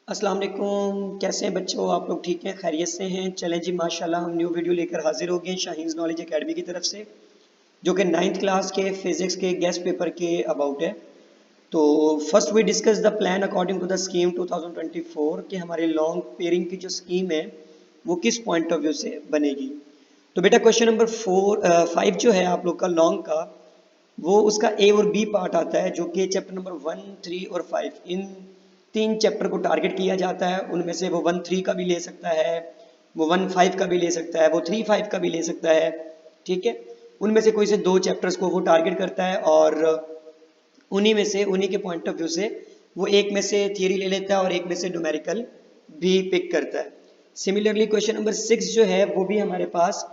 अस्सलाम वालेकुम। कैसे हैं बच्चों? आप लोग ठीक हैं, खैरियत से हैं? चलें जी, माशाल्लाह हम न्यू वीडियो लेकर हाजिर हो गए शाहीन्स नॉलेज एकेडमी की तरफ से, जो कि 9th क्लास के फिजिक्स के गेस्ट पेपर के अबाउट है। तो first we discuss the plan according to the scheme 2024 कि हमारे लॉन्ग पेयरिंग की जो स्कीम है वो किस पॉइंट ऑफ व्यू से बनेगी। तो बेटा क्वेश्चन नंबर 5 जो है आप लोग का लॉन्ग का, वो उसका ए और बी पार्ट आता है, जो कि चैप्टर नंबर 1, 3 और 5 इन 3 चैप्टर को टारगेट किया जाता है। उनमें से वो 1, 3 का भी ले सकता है, वो 1, 5 का भी ले सकता है, वो 3, 5 का भी ले सकता है। ठीक है, उनमें से कोई से 2 चैप्टर्स को वो टारगेट करता है और उन्हीं में से, उन्हीं के पॉइंट ऑफ व्यू से वो एक में से थियरी ले लेता है और एक में से न्यूमेरिकल भी पिक करता है। सिमिलरली क्वेश्चन नंबर 6 जो है वो भी हमारे पास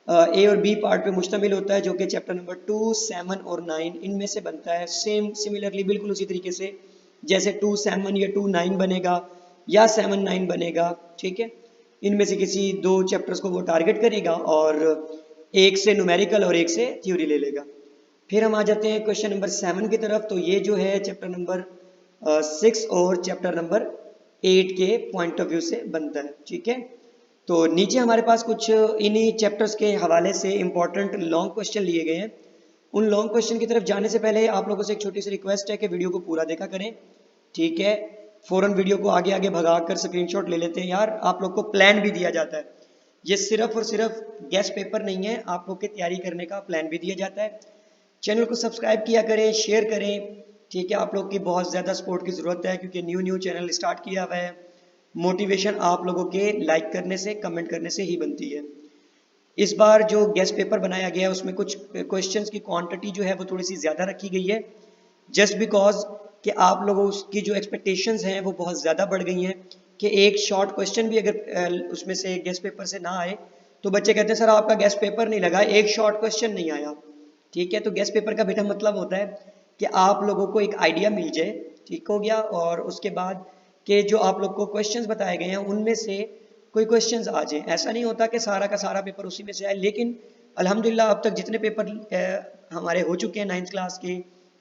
ए और बी पार्ट पे मुश्तमिल होता है, जो कि चैप्टर नंबर 2, 7 और 9 इनमें से बनता है। सेम सिमिलरली बिल्कुल उसी तरीके से जैसे 2, 7 या 2, 9 बनेगा या 7, 9 बनेगा। ठीक है, इनमें से किसी 2 चैप्टर्स को वो टारगेट करेगा और एक से न्यूमेरिकल और एक से थ्योरी ले लेगा। फिर हम आ जाते हैं क्वेश्चन नंबर 7 की तरफ। तो ये जो है चैप्टर नंबर 6 और चैप्टर नंबर 8 के पॉइंट ऑफ व्यू से बनता है। ठीक है, तो नीचे हमारे पास कुछ इन्हीं चैप्टर्स के हवाले से इंपॉर्टेंट लॉन्ग क्वेश्चन लिए गए हैं। उन लॉन्ग क्वेश्चन की तरफ जाने से पहले आप लोगों से एक छोटी सी रिक्वेस्ट है कि वीडियो को पूरा देखा करें। ठीक है, फौरन वीडियो को आगे आगे भगा कर स्क्रीनशॉट ले लेते हैं यार। आप लोग को प्लान भी दिया जाता है, ये सिर्फ और सिर्फ गेस्ट पेपर नहीं है, आप लोग की तैयारी करने का प्लान भी दिया जाता है। चैनल को सब्सक्राइब किया करें, शेयर करें। ठीक है, आप लोग की बहुत ज़्यादा सपोर्ट की ज़रूरत है, क्योंकि न्यू न्यू चैनल स्टार्ट किया हुआ है। मोटिवेशन आप लोगों के लाइक करने से, कमेंट करने से ही बनती है। इस बार जो गेस्ट पेपर बनाया गया है उसमें कुछ क्वेश्चंस की क्वांटिटी जो है वो थोड़ी सी ज़्यादा रखी गई है, जस्ट बिकॉज कि आप लोगों की जो एक्सपेक्टेशंस हैं वो बहुत ज़्यादा बढ़ गई हैं कि एक शॉर्ट क्वेश्चन भी अगर उसमें से गेस्ट पेपर से ना आए तो बच्चे कहते हैं सर आपका गेस्ट पेपर नहीं लगा, एक शॉर्ट क्वेश्चन नहीं आया। ठीक है, तो गेस्ट पेपर का बेटा मतलब होता है कि आप लोगों को एक आइडिया मिल जाए, ठीक हो गया, और उसके बाद के जो आप लोग को क्वेश्चंस बताए गए हैं उनमें से कोई क्वेश्चंस आ जाए। ऐसा नहीं होता कि सारा का सारा पेपर उसी में से आए, लेकिन अल्हम्दुलिल्लाह अब तक जितने पेपर हमारे हो चुके हैं 9th क्लास के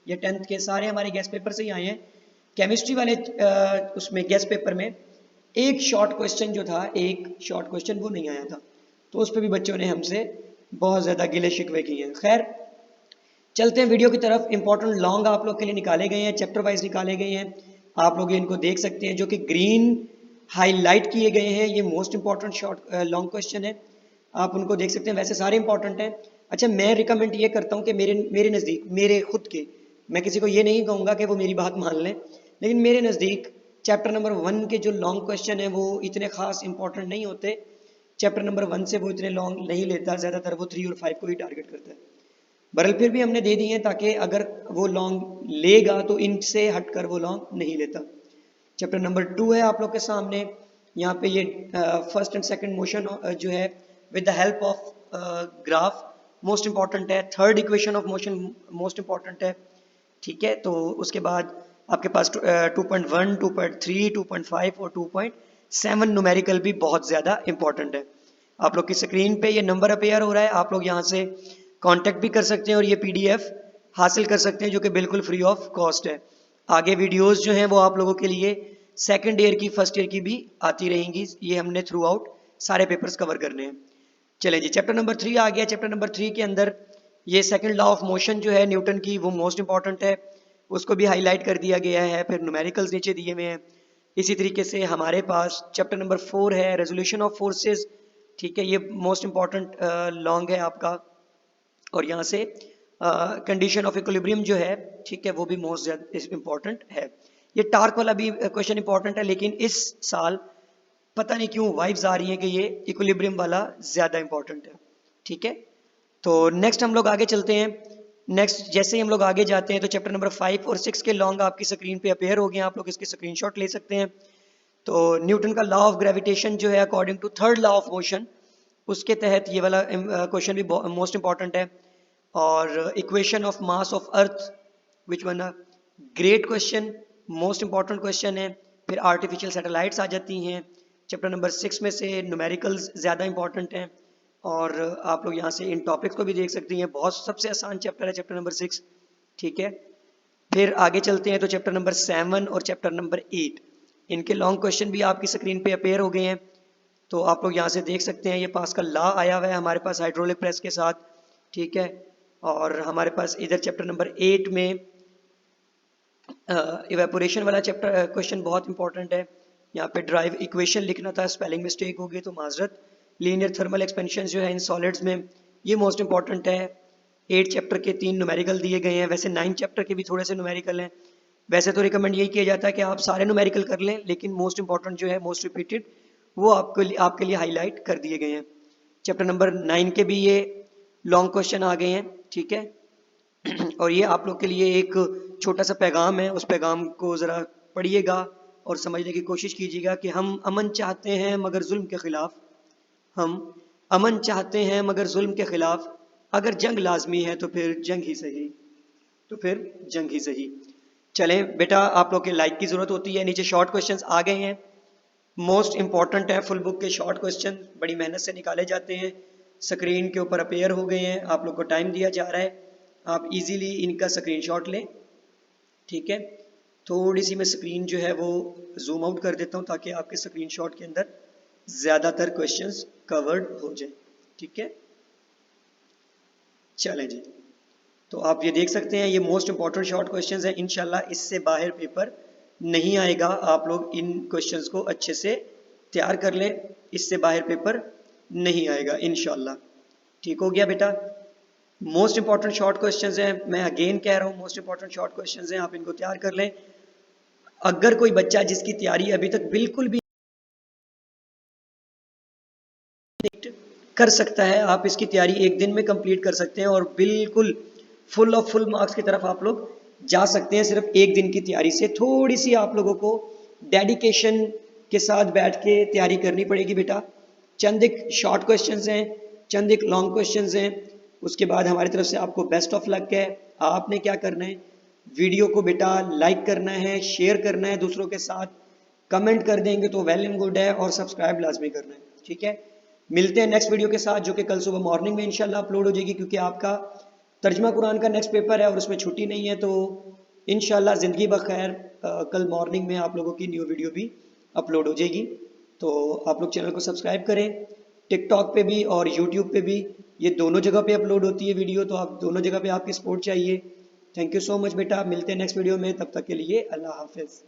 या 10th के, सारे हमारे गेस्ट पेपर से ही आए हैं। केमिस्ट्री वाले उसमें गेस्ट पेपर में एक शॉर्ट क्वेश्चन जो था, एक शॉर्ट क्वेश्चन वो नहीं आया था, तो उस पर भी बच्चों ने हमसे बहुत ज़्यादा गिले शिकवे किए हैं। खैर, चलते हैं वीडियो की तरफ। इंपॉर्टेंट लॉन्ग आप लोग के लिए निकाले गए हैं, चैप्टर वाइज निकाले गए हैं, आप लोग इनको देख सकते हैं, जो कि ग्रीन हाईलाइट किए गए हैं। ये most important short long question है, आप उनको देख सकते हैं। वैसे सारे इंपॉर्टेंट हैं। अच्छा, मैं रिकमेंड ये करता हूँ कि मेरे मेरे नज़दीक, मेरे खुद के, मैं किसी को ये नहीं कहूँगा कि वो मेरी बात मान लें, लेकिन मेरे नज़दीक चैप्टर नंबर 1 के जो लॉन्ग क्वेश्चन है वो इतने खास इंपॉर्टेंट नहीं होते। चैप्टर नंबर 1 से वो इतने लॉन्ग नहीं लेता, ज़्यादातर वो 3 और 5 को ही टारगेट करता है। बरल फिर भी हमने दे दिए हैं ताकि अगर वो लॉन्ग लेगा तो इनसे हटकर वो लॉन्ग नहीं लेता। चैप्टर नंबर 2 है आप लोग के सामने। यहाँ पे ये फर्स्ट एंड सेकंड मोशन जो है with the help of graph most important है। Third equation of motion most important है। ठीक है, तो उसके बाद आपके पास 2.1, 2.3, 2.5 और 2.7 न्यूमेरिकल भी बहुत ज़्यादा इंपॉर्टेंट है। आप लोग की स्क्रीन पे ये नंबर अपेयर हो रहा है, आप लोग यहाँ से कांटेक्ट भी कर सकते हैं और ये पीडीएफ हासिल कर सकते हैं, जो कि बिल्कुल फ्री ऑफ कॉस्ट है। आगे वीडियोस जो हैं वो आप लोगों के लिए सेकंड ईयर की, फर्स्ट ईयर की भी आती रहेंगी। ये हमने थ्रू आउट सारे पेपर्स कवर करने हैं। चलें जी, चैप्टर नंबर 3 आ गया। चैप्टर नंबर 3 के अंदर ये सेकंड लॉ ऑफ मोशन जो है न्यूटन की, वो मोस्ट इंपॉर्टेंट है, उसको भी हाईलाइट कर दिया गया है। फिर न्यूमेरिकल्स नीचे दिए हुए हैं। इसी तरीके से हमारे पास चैप्टर नंबर 4 है रेजोल्यूशन ऑफ फोर्सेस। ठीक है, ये मोस्ट इंपॉर्टेंट लॉन्ग है आपका, और यहाँ से कंडीशन ऑफ इक्विलिब्रियम जो है, ठीक है, वो भी मोस्ट इंपॉर्टेंट है। ये टार्क वाला भी क्वेश्चन इंपॉर्टेंट है, लेकिन इस साल पता नहीं क्यों वाइब्स आ रही हैं कि ये इक्विलिब्रियम वाला ज़्यादा इंपॉर्टेंट है। ठीक है, तो नेक्स्ट हम लोग आगे चलते हैं। नेक्स्ट जैसे ही हम लोग आगे जाते हैं तो चैप्टर नंबर 5 और 6 के लॉन्ग आपकी स्क्रीन पे अपेयर हो गए हैं, आप लोग इसके स्क्रीनशॉट ले सकते हैं। तो न्यूटन का लॉ ऑफ ग्रेविटेशन जो है according to third law of motion, उसके तहत ये वाला क्वेश्चन भी मोस्ट इंपॉर्टेंट है। और equation of mass of earth, which one a great question, most important question है। फिर आर्टिफिशियल सैटेलाइट्स आ जाती हैं। चैप्टर नंबर 6 में से न्यूमेरिकल्स ज़्यादा इंपॉर्टेंट हैं, और आप लोग यहाँ से इन टॉपिक्स को भी देख सकती हैं। बहुत सबसे आसान चैप्टर है चैप्टर नंबर 6। ठीक है, फिर आगे चलते हैं तो चैप्टर नंबर 7 और चैप्टर नंबर 8, इनके लॉन्ग क्वेश्चन भी आपकी स्क्रीन पे अपेयर हो गए हैं, तो आप लोग यहाँ से देख सकते हैं। ये पास्कल लॉ आया हुआ है हमारे पास हाइड्रोलिक प्रेस के साथ, ठीक है। और हमारे पास इधर चैप्टर नंबर 8 में इवेपोरेशन वाला चैप्टर क्वेश्चन बहुत इंपॉर्टेंट है। यहाँ पे ड्राइव इक्वेशन लिखना था, स्पेलिंग मिस्टेक हो गई तो माजरत। लीनियर थर्मल एक्सपेंशन जो है इन सॉलिड्स में, ये मोस्ट इंपॉर्टेंट है। 8 चैप्टर के 3 न्यूमेरिकल दिए गए हैं, वैसे 9 चैप्टर के भी थोड़े से न्यूमेरिकल हैं। वैसे तो रिकमेंड यही किया जाता है कि आप सारे न्यूमेरिकल कर लें, लेकिन मोस्ट इंपॉर्टेंट जो है, मोस्ट रिपीटेड, वो आपके लिए हाईलाइट कर दिए गए हैं। चैप्टर नंबर 9 के भी ये लॉन्ग क्वेश्चन आ गए हैं, ठीक है। और ये आप लोग के लिए एक छोटा सा पैगाम है, उस पैगाम को ज़रा पढ़िएगा और समझने की कोशिश कीजिएगा कि हम अमन चाहते हैं मगर जुल्म के खिलाफ, हम अमन चाहते हैं मगर जुल्म के खिलाफ, अगर जंग लाजमी है तो फिर जंग ही सही, तो फिर जंग ही सही। चलें बेटा, आप लोग के लाइक की ज़रूरत होती है। नीचे शॉर्ट क्वेश्चंस आ गए हैं, मोस्ट इंपॉर्टेंट है। फुल बुक के शॉर्ट क्वेश्चन बड़ी मेहनत से निकाले जाते हैं, स्क्रीन के ऊपर अपेयर हो गए हैं, आप लोग को टाइम दिया जा रहा है, आप इजीली इनका स्क्रीनशॉट लें, ठीक है। थोड़ी सी मैं स्क्रीन जो है वो जूम आउट कर देता हूँ ताकि आपके स्क्रीनशॉट के अंदर ज़्यादातर क्वेश्चंस कवर्ड हो जाए, ठीक है। चलें जी, तो आप ये देख सकते हैं, ये मोस्ट इंपॉर्टेंट शॉर्ट क्वेश्चंस हैं। इंशाल्लाह इससे बाहर पेपर नहीं आएगा, आप लोग इन क्वेश्चंस को अच्छे से तैयार कर लें, इससे बाहर पेपर नहीं आएगा इंशाल्लाह। ठीक हो गया बेटा, मोस्ट इंपॉर्टेंट शॉर्ट क्वेश्चंस हैं, मैं अगेन कह रहा हूँ मोस्ट इंपॉर्टेंट शॉर्ट क्वेश्चंस हैं, आप इनको तैयार कर लें। अगर कोई बच्चा जिसकी तैयारी अभी तक बिल्कुल भी कर सकता है, आप इसकी तैयारी एक दिन में कंप्लीट कर सकते हैं और बिल्कुल फुल मार्क्स की तरफ आप लोग जा सकते हैं सिर्फ एक दिन की तैयारी से। थोड़ी सी आप लोगों को डेडिकेशन के साथ बैठ के तैयारी करनी पड़ेगी बेटा। चंद एक शॉर्ट क्वेश्चंस हैं, चंद एक लॉन्ग क्वेश्चंस हैं, उसके बाद हमारी तरफ से आपको बेस्ट ऑफ लक है। आपने क्या करना है, वीडियो को बेटा लाइक करना है, शेयर करना है दूसरों के साथ, कमेंट कर देंगे तो वेल एंड गुड है, और सब्सक्राइब लाजमी करना है, ठीक है। मिलते हैं नेक्स्ट वीडियो के साथ, जो कि कल सुबह मॉर्निंग में इंशाल्लाह अपलोड हो जाएगी, क्योंकि आपका तर्जमा कुरान का नेक्स्ट पेपर है और उसमें छुट्टी नहीं है, तो इंशाल्लाह ज़िंदगी बखैर कल मॉर्निंग में आप लोगों की न्यू वीडियो भी अपलोड हो जाएगी। तो आप लोग चैनल को सब्सक्राइब करें, टिकटॉक पे भी और यूट्यूब पे भी, ये दोनों जगह पे अपलोड होती है वीडियो, तो आप दोनों जगह पे आपकी सपोर्ट चाहिए। थैंक यू सो मच बेटा, मिलते हैं नेक्स्ट वीडियो में, तब तक के लिए अल्लाह हाफिज़।